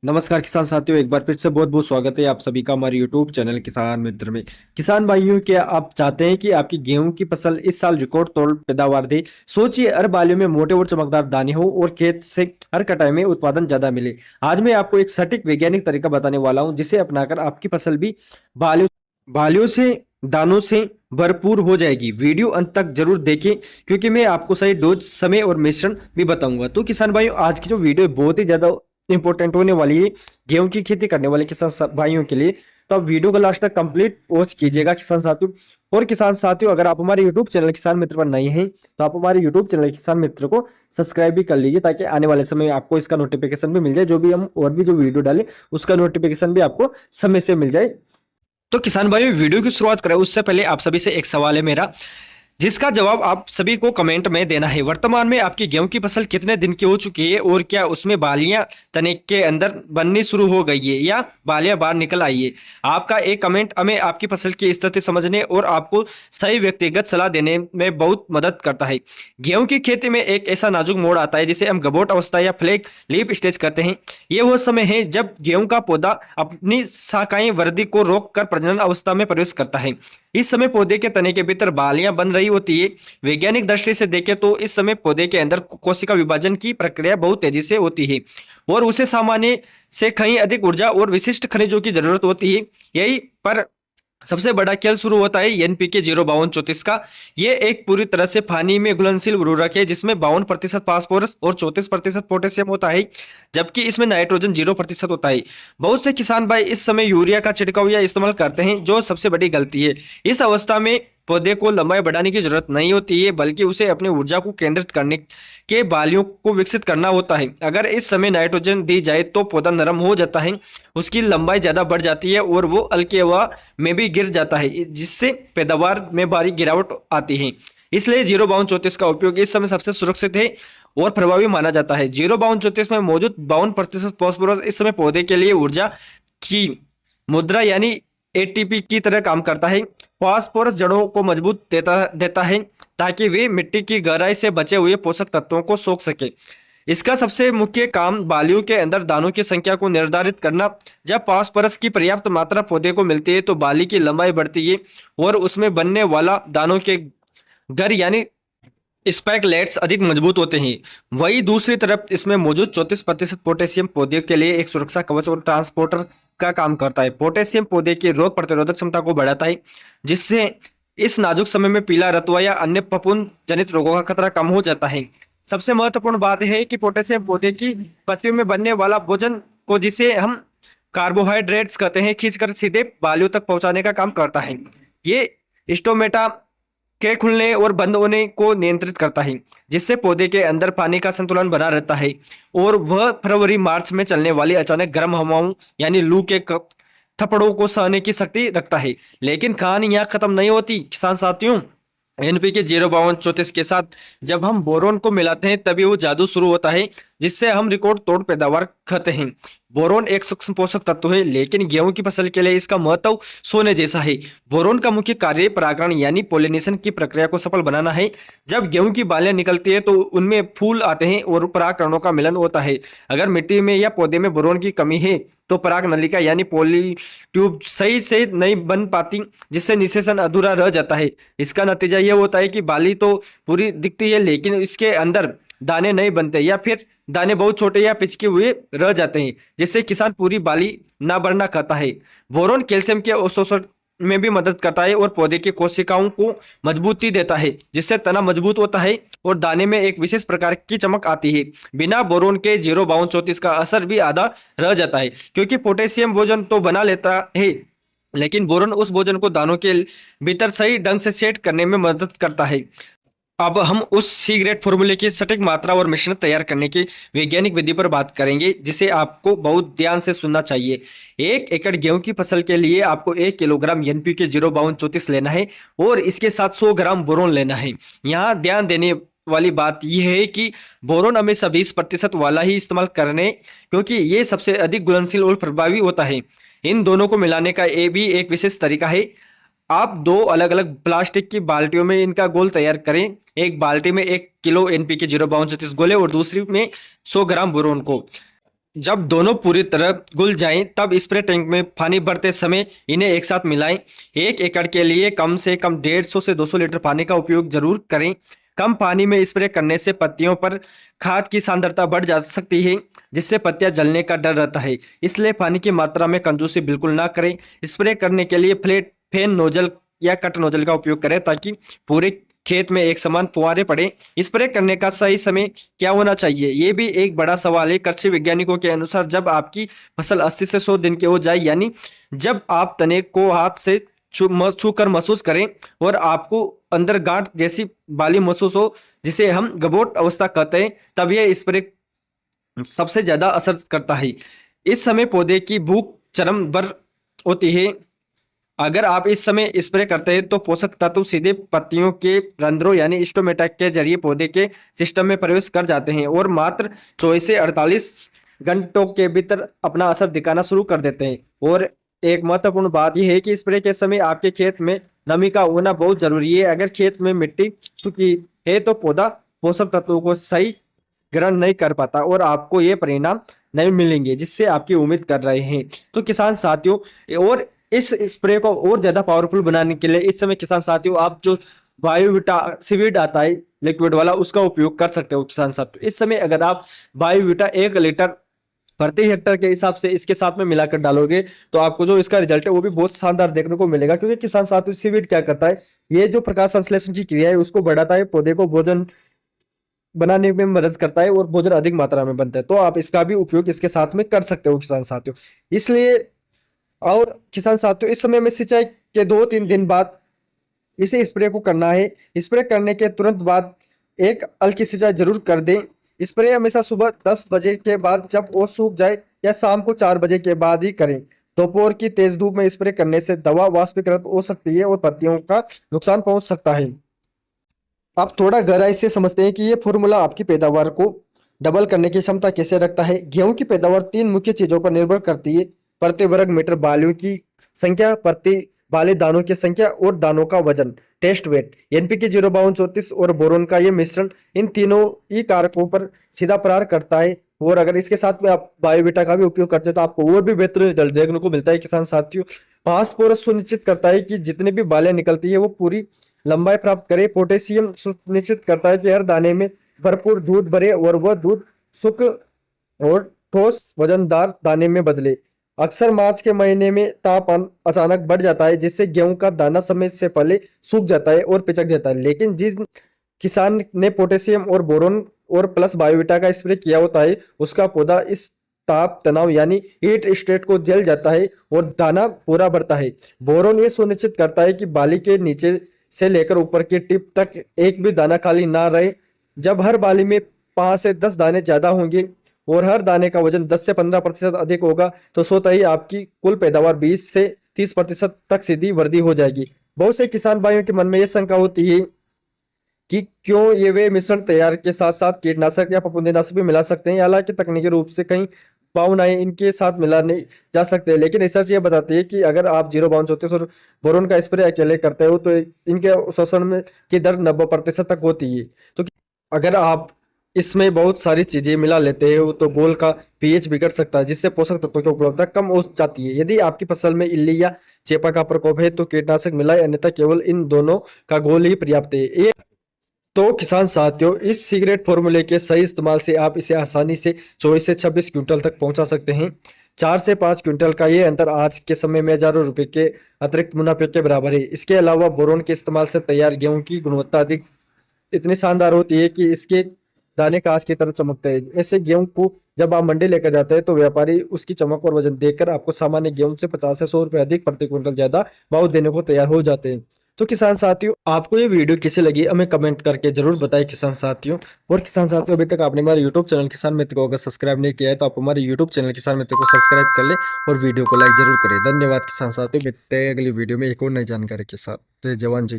नमस्कार किसान साथियों, एक बार फिर से बहुत बहुत स्वागत है आप सभी का हमारे यूट्यूब चैनल किसान मित्र में। किसान भाइयों, क्या आप चाहते हैं कि आपकी गेहूं की फसल इस साल रिकॉर्ड तोड़ पैदावार दे? सोचिए, हर बालियों में मोटे और चमकदार दाने हो और खेत से हर कटाई में उत्पादन ज्यादा मिले। आज मैं आपको एक सटीक वैज्ञानिक तरीका बताने वाला हूं, जिसे अपनाकर आपकी फसल भी बालियों बालियों से दानों से भरपूर हो जाएगी। वीडियो अंत तक जरूर देखें, क्योंकि मैं आपको सही डोज, समय और मिश्रण भी बताऊंगा। तो किसान भाइयों, आज की जो वीडियो है बहुत ही ज्यादा इंपॉर्टेंट होने वाली है गेहूं की खेती करने वाले किसान भाइयों के लिए। तो आप वीडियो को लास्ट तक कंप्लीट वॉच कीजिएगा किसान साथियों। और किसान साथियों, अगर आप हमारे यूट्यूब चैनल किसान मित्र पर नए हैं तो आप हमारे यूट्यूब चैनल किसान मित्र को सब्सक्राइब भी कर लीजिए, ताकि आने वाले समय में आपको इसका नोटिफिकेशन भी मिल जाए। जो भी हम और भी जो वीडियो डालें उसका नोटिफिकेशन भी आपको समय से मिल जाए। तो किसान भाई, वीडियो की शुरुआत करें उससे पहले आप सभी से एक सवाल है मेरा, जिसका जवाब आप सभी को कमेंट में देना है। वर्तमान में आपकी गेहूं की फसल कितने दिन की हो चुकी है, और क्या उसमें बालियां तने के अंदर बननी शुरू हो गई है या बालियां बाहर निकल आई है? आपका एक कमेंट हमें आपकी फसल की स्थिति समझने और आपको सही व्यक्तिगत सलाह देने में बहुत मदद करता है। गेहूं की खेती में एक ऐसा नाजुक मोड़ आता है जिसे हम गबोट अवस्था या फ्लैग लीफ स्टेज कहते हैं। ये वो समय है जब गेहूं का पौधा अपनी शाखाएं वृद्धि को रोक कर प्रजनन अवस्था में प्रवेश करता है। इस समय पौधे के तने के भीतर बालियां बन रही होती है। वैज्ञानिक दृष्टि से देखें तो इस समय पौधे के अंदर कोशिका विभाजन की प्रक्रिया बहुत तेजी से होती है, और उसे सामान्य से कहीं अधिक ऊर्जा और विशिष्ट खनिजों की जरूरत होती है। यही पर सबसे बड़ा खेल शुरू होता है एनपीके 05234 का। ये एक पूरी तरह से पानी में घुलनशील उर्वरक है, जिसमें 52% फास्फोरस और 34% पोटेशियम होता है, जबकि इसमें नाइट्रोजन 0% होता है। बहुत से किसान भाई इस समय यूरिया का छिड़काव या इस्तेमाल करते हैं, जो सबसे बड़ी गलती है। इस अवस्था में पौधे को लंबाई बढ़ाने की जरूरत नहीं होती है, बल्कि उसे अपनी ऊर्जा को केंद्रित करने के बालियों को विकसित करना होता है। अगर इस समय नाइट्रोजन दी जाए तो पौधा नरम हो जाता है, उसकी लंबाई ज्यादा बढ़ जाती है और वो हल्के हवा में भी गिर जाता है, जिससे पैदावार में भारी गिरावट आती है। इसलिए 05234 का उपयोग इस समय सबसे सुरक्षित है और प्रभावी माना जाता है। 05234 में मौजूद 52% फास्फोरस इस समय पौधे के लिए ऊर्जा की मुद्रा यानी एटीपी की तरह काम करता है। फास्फोरस जड़ों को मजबूत देता देता है, ताकि वे मिट्टी की गहराई से बचे हुए पोषक तत्वों को सोख सके। इसका सबसे मुख्य काम बालियों के अंदर दानों की संख्या को निर्धारित करना। जब फास्फोरस की पर्याप्त मात्रा पौधे को मिलती है तो बाली की लंबाई बढ़ती है, और उसमें बनने वाला दानों के घर यानी स्पाइकलेट्स अधिक मजबूत होते हैं। वही दूसरी तरफ इसमें मौजूद 34% पोटेशियम पौधे के लिए एक सुरक्षा कवच और ट्रांसपोर्टर का काम करता है। पोटेशियम पौधे की रोग प्रतिरोधक क्षमता को बढ़ाता है, जिससे इस नाजुक समय में पीला रतुआ या अन्य फफूंद जनित रोगों का खतरा कम हो जाता है। सबसे महत्वपूर्ण बात यह है कि पोटेशियम पौधे की पत्तियों में बनने वाला भोजन को, जिसे हम कार्बोहाइड्रेट्स कहते हैं, खींचकर सीधे बालियों तक पहुंचाने का काम करता है। ये स्टोमेटा के खुलने और बंद होने को नियंत्रित करता है, जिससे पौधे के अंदर पानी का संतुलन बना रहता है, और वह फरवरी मार्च में चलने वाली अचानक गर्म हवाओं यानी लू के थपड़ों को सहने की शक्ति रखता है। लेकिन कहानी यहाँ खत्म नहीं होती किसान साथियों। एनपीके 05234 के साथ जब हम बोरोन को मिलाते हैं तभी वो जादू शुरू होता है, जिससे हम रिकॉर्ड तोड़ पैदावार खाते हैं। बोरोन एक सूक्ष्म पोषक तत्व है, लेकिन गेहूं की फसल के लिए इसका महत्व सोने जैसा है। बोरोन का मुख्य कार्य परागण यानी पोलिनेशन की प्रक्रिया को सफल बनाना है। जब गेहूं की बालियां निकलती है तो उनमें फूल आते हैं और परागकणों का मिलन होता है। अगर मिट्टी में या पौधे में बोरोन की कमी है तो पराग नलिका यानी पोली ट्यूब सही से नहीं बन पाती, जिससे निषेचन अधूरा रह जाता है। इसका नतीजा यह होता है कि बाली तो पूरी दिखती है, लेकिन इसके अंदर दाने नहीं बनते, या फिर दाने बहुत छोटे या पिचके हुए रह जाते हैं, जिससे किसान पूरी बाली ना बढ़ना खाता है। बोरोन कैल्शियम के अवशोषण में भी मदद करता है और पौधे की कोशिकाओं को मजबूती देता है, जिससे तना मजबूत होता है और दाने में एक विशेष प्रकार की चमक आती है। बिना बोरोन के 05234 का असर भी आधा रह जाता है, क्योंकि पोटेशियम भोजन तो बना लेता है, लेकिन बोरोन उस भोजन को दानों के भीतर सही ढंग से सेट करने में मदद करता है। अब हम उस सी ग्रेड फॉर्मूले की सटीक मात्रा और मिश्रण तैयार करने की वैज्ञानिक विधि पर बात करेंगे, जिसे आपको बहुत ध्यान से सुनना चाहिए। 1 एकड़ गेहूं की फसल के लिए आपको 1 किलोग्राम एनपीके 05234 लेना है, और इसके साथ 100 ग्राम बोरोन लेना है। यहाँ ध्यान देने वाली बात यह है कि बोरोन हमेशा 20% वाला ही इस्तेमाल करने, क्योंकि ये सबसे अधिक घुलनशील और प्रभावी होता है। इन दोनों को मिलाने का ये भी एक विशेष तरीका है। आप दो अलग अलग प्लास्टिक की बाल्टियों में इनका घोल तैयार करें। एक बाल्टी में 1 किलो एनपीके 05234 घोले और दूसरी में 100 ग्राम बोरोन को। जब दोनों पूरी तरह घुल जाएं, तब स्प्रे टैंक में पानी भरते समय इन्हें एक साथ मिलाएं। 1 एकड़ के लिए कम से कम 150 से 200 लीटर पानी का उपयोग जरूर करें। कम पानी में स्प्रे करने से पत्तियों पर खाद की सांद्रता बढ़ जा सकती है, जिससे पत्तियां जलने का डर रहता है। इसलिए पानी की मात्रा में कंजूसी बिल्कुल ना करें। स्प्रे करने के लिए फ्लैट फैन नोजल या कट नोजल का उपयोग करें, ताकि पूरे खेत में एक समान फुहारे पड़े। स्प्रे करने का सही समय क्या होना चाहिए, ये भी एक बड़ा सवाल है। कृषि वैज्ञानिकों के अनुसार जब आपकी फसल 80 से 100 दिन की हो जाए, यानी जब आप तने को हाथ से छू कर महसूस करें और आपको अंदर गांठ जैसी बाली महसूस हो, जिसे हम गबोट अवस्था कहते हैं, तब यह स्प्रे सबसे ज्यादा असर करता है। इस समय पौधे की भूख चरम पर होती है। अगर आप इस समय स्प्रे करते हैं तो पोषक तत्व सीधे पत्तियों के रंध्रों यानी स्टोमेटा के जरिए पौधे के सिस्टम में प्रवेश कर जाते हैं और मात्र 24 से 48 घंटों के भीतर अपना असर दिखाना शुरू कर देते हैं। और एक महत्वपूर्ण बात यह है कि स्प्रे के समय आपके खेत में नमी का होना बहुत जरूरी है। अगर खेत में मिट्टी सूखी है तो पौधा पोषक तत्वों को सही ग्रहण नहीं कर पाता और आपको ये परिणाम नहीं मिलेंगे जिससे आपकी उम्मीद कर रहे हैं। तो किसान साथियों, और इस स्प्रे को और ज्यादा पावरफुल बनाने के लिए इस समय किसान साथियों आप जो बायोविटा सीवीड आता है लिक्विड वाला, उसका उपयोग कर सकते हो। किसान साथियों, इस समय अगर आप बायोविटा 1 लीटर प्रति हेक्टर के हिसाब से इसके साथ में मिलाकर डालोगे तो आपको जो इसका रिजल्ट है वो भी बहुत शानदार देखने को मिलेगा। क्योंकि किसान साथियों सीवीड क्या करता है, ये जो प्रकाश संश्लेषण की क्रिया है उसको बढ़ाता है, पौधे को भोजन बनाने में मदद करता है और भोजन अधिक मात्रा में बनता है। तो आप इसका भी उपयोग इसके साथ में कर सकते हो किसान साथियों। इसलिए और किसान साथियों, इस समय में सिंचाई के 2-3 दिन बाद इसे स्प्रे को करना है। स्प्रे करने के तुरंत बाद एक हल्की सिंचाई जरूर कर दें। स्प्रे हमेशा सुबह 10 बजे के बाद जब ओस सूख जाए या शाम को 4 बजे के बाद ही करें। दोपहर की तेज धूप में स्प्रे करने से दवा वाष्पीकृत हो सकती है और पत्तियों का नुकसान पहुंच सकता है। आप थोड़ा गहराई से समझते हैं कि ये फॉर्मूला आपकी पैदावार को डबल करने की क्षमता कैसे रखता है। गेहूं की पैदावार 3 मुख्य चीजों पर निर्भर करती है: प्रति वर्ग मीटर बालियों की संख्या, प्रति बाले दानों की संख्या और दानों का वजन, टेस्ट वेट। एनपीके 05234 और बोरोन का ये मिश्रण इन तीनों ही कारकों पर सीधा प्रहार करता है। और अगर इसके साथ में आप बायोविटा का भी उपयोग करते हैं तो आपको और भी बेहतर रिजल्ट देखने को मिलता है किसान साथियों। फास्फोरस सुनिश्चित करता है कि जितनी भी बालें निकलती है वो पूरी लंबाई प्राप्त करे। पोटेशियम सुनिश्चित करता है कि हर दाने में भरपूर दूध भरे और वह दूध शुष्क और ठोस वजनदार दाने में बदले। अक्सर मार्च के महीने में तापमान अचानक बढ़ जाता है, जिससे गेहूं का दाना समय से पहले सूख जाता है और पिचक जाता है। लेकिन जिस किसान ने पोटेशियम और बोरोन और प्लस बायोविटा का स्प्रे किया होता है, उसका पौधा इस ताप तनाव यानी हीट स्टेट को झेल जाता है और दाना पूरा बढ़ता है। बोरोन ये सुनिश्चित करता है कि बाली के नीचे से लेकर ऊपर की टिप तक एक भी दाना खाली ना रहे। जब हर बाली में 5 से 10 दाने ज्यादा होंगे और हर दाने का वजन 10 से 15% अधिक होगा तो स्वतः ही आपकी कुल पैदावार 20 से 30% तक सीधी वृद्धि हो जाएगी। बहुत से किसान भाइयों के मन में यह शंका होती है कि क्यों ये वे मिश्रण तैयार के साथ साथ कीटनाशक या फफूंदीनाशक भी मिला सकते हैं। हालांकि तकनीकी रूप से कई भावनाएं इनके साथ मिलाने जा सकते हैं, लेकिन रिसर्च ये बताती है कि अगर आप 05234 और बोरोन का स्प्रे अकेले करते हो तो इनके शोषण में की दर 90% तक होती है। तो अगर आप इसमें बहुत सारी चीजें मिला लेते हो तो गोल का पीएच बिगड़ सकता है, जिससे पोषक तत्वों की उपलब्धता कम हो जाती है। यदि आपकी फसल में इल्ली या चेपा का प्रकोप है तो कीटनाशक मिलाए, अन्यथा केवल इन दोनों का घोल ही पर्याप्त है। तो किसान साथियों, इस सीक्रेट फॉर्मूले के सही इस्तेमाल से आप इसे आसानी से 24 से 26 क्विंटल तक पहुंचा सकते हैं। 4 से 5 क्विंटल का ये अंतर आज के समय में हजारों रुपए के अतिरिक्त मुनाफे के बराबर है। इसके अलावा बोरोन के इस्तेमाल से तैयार गेहूं की गुणवत्ता अधिक इतनी शानदार होती है कि इसके दाने कांच की तरह चमकते हैं। ऐसे गेहूं को जब आप मंडी लेकर जाते हैं तो व्यापारी उसकी चमक और वजन देखकर आपको सामान्य गेहूं से 50 से 100 रुपए अधिक प्रति क्विंटल ज्यादा भाव देने को तैयार हो जाते हैं। तो किसान साथियों, आपको ये वीडियो कैसी लगी हमें कमेंट करके जरूर बताएं किसान साथियों। और किसान साथियों, अभी तक आपने हमारे यूट्यूब चैनल किसान मित्र को अगर सब्सक्राइब नहीं किया है तो आप हमारे यूट्यूब चैनल किसान मित्र को सब्सक्राइब कर ले और वीडियो को लाइक जरूर करें। धन्यवाद किसान साथियों, मिलते हैं अगली वीडियो में एक और नई जानकारी के साथ। जय जवान जय